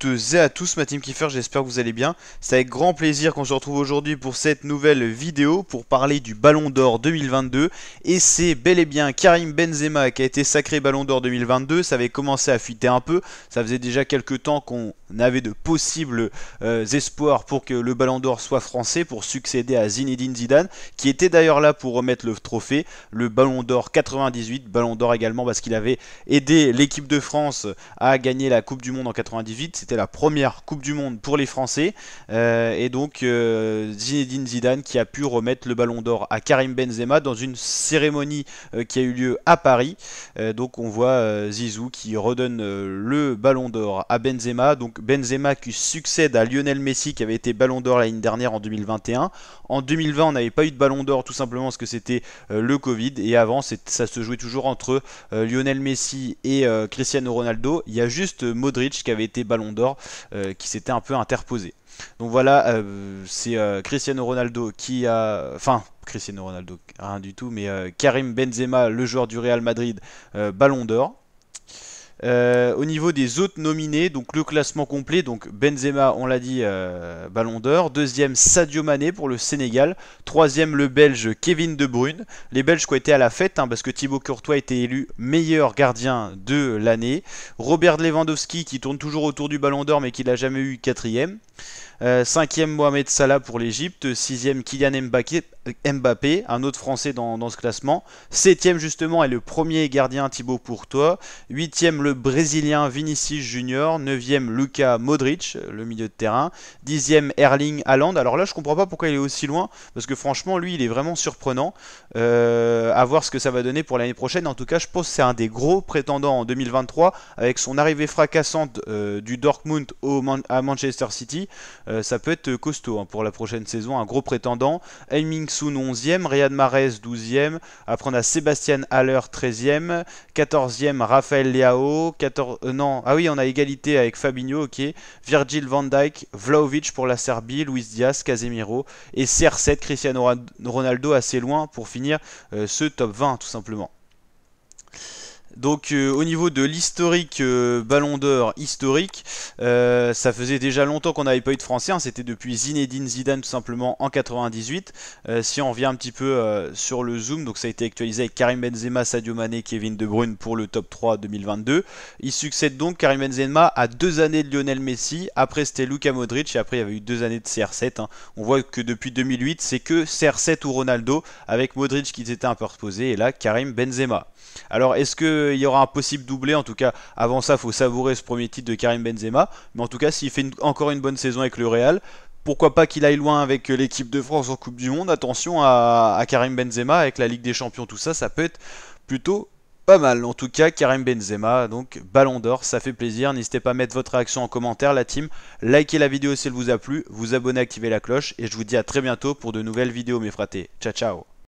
et à tous, ma team Kiefer, j'espère que vous allez bien. C'est avec grand plaisir qu'on se retrouve aujourd'hui pour cette nouvelle vidéo pour parler du Ballon d'Or 2022. Et c'est bel et bien Karim Benzema qui a été sacré Ballon d'Or 2022. Ça avait commencé à fuiter un peu. Ça faisait déjà quelques temps qu'on avait de possibles espoirs pour que le Ballon d'Or soit français, pour succéder à Zinedine Zidane, qui était d'ailleurs là pour remettre le trophée, le Ballon d'Or 98. Ballon d'Or également parce qu'il avait aidé l'équipe de France à gagner la Coupe du Monde en 98. C'était la première Coupe du Monde pour les Français. Et donc Zinedine Zidane qui a pu remettre le Ballon d'Or à Karim Benzema dans une cérémonie qui a eu lieu à Paris. Donc on voit Zizou qui redonne le Ballon d'Or à Benzema. Donc Benzema qui succède à Lionel Messi qui avait été Ballon d'Or l'année dernière en 2021. En 2020 on n'avait pas eu de Ballon d'Or tout simplement parce que c'était le Covid. Et avant ça se jouait toujours entre Lionel Messi et Cristiano Ronaldo. Il y a juste Modric qui avait été Ballon d'Or qui s'était un peu interposé. Donc voilà, c'est Cristiano Ronaldo qui a... Enfin, Cristiano Ronaldo, rien du tout, mais Karim Benzema, le joueur du Real Madrid, Ballon d'Or. Au niveau des autres nominés, donc le classement complet, donc Benzema, on l'a dit, Ballon d'Or. Deuxième, Sadio Mané pour le Sénégal. Troisième, le Belge Kevin De Bruyne. Les Belges qui ont été à la fête, parce que Thibaut Courtois a été élu meilleur gardien de l'année. Robert Lewandowski qui tourne toujours autour du Ballon d'Or mais qui n'a jamais eu quatrième. Cinquième, Mohamed Salah pour l'Egypte. Sixième, Kylian Mbappé, un autre Français dans ce classement. Septième justement est le premier gardien Thibaut Courtois. Huitième, le Brésilien Vinicius Junior. Neuvième, Luka Modric, le milieu de terrain. Dixième, Erling Haaland. Alors là, je comprends pas pourquoi il est aussi loin, parce que franchement, lui, il est vraiment surprenant. À voir ce que ça va donner pour l'année prochaine. En tout cas, je pense que c'est un des gros prétendants en 2023, avec son arrivée fracassante du Dortmund à Manchester City. Ça peut être costaud pour la prochaine saison, un gros prétendant. Heung-min Son 11e, Riyad Mahrez 12e, après on a Sébastien Haller 13e, 14e Raphaël Leao, ah oui, on a égalité avec Fabinho, ok, Virgil van Dijk, Vlahovic pour la Serbie, Luis Diaz, Casemiro et CR7 Cristiano Ronaldo assez loin pour finir ce top 20 tout simplement. Donc au niveau de l'historique Ballon d'Or historique, ça faisait déjà longtemps qu'on n'avait pas eu de Français, c'était depuis Zinedine Zidane tout simplement en 98. Si on revient un petit peu sur le zoom, donc ça a été actualisé avec Karim Benzema, Sadio Mané, Kevin De Bruyne pour le top 3 2022. Il succède donc Karim Benzema à 2 années de Lionel Messi, après c'était Luka Modric et après il y avait eu 2 années de CR7. On voit que depuis 2008 c'est que CR7 ou Ronaldo, avec Modric qui s'était un peu reposé et là Karim Benzema. Alors est-ce qu'il y aura un possible doublé? En tout cas avant ça il faut savourer ce premier titre de Karim Benzema, mais en tout cas s'il fait encore une bonne saison avec le Real, pourquoi pas qu'il aille loin avec l'équipe de France en Coupe du Monde. Attention à Karim Benzema avec la Ligue des Champions, tout ça, ça peut être plutôt pas mal. En tout cas Karim Benzema, donc Ballon d'Or, ça fait plaisir. N'hésitez pas à mettre votre réaction en commentaire la team, likez la vidéo si elle vous a plu, vous abonnez, activez la cloche et je vous dis à très bientôt pour de nouvelles vidéos mes fratés. Ciao ciao.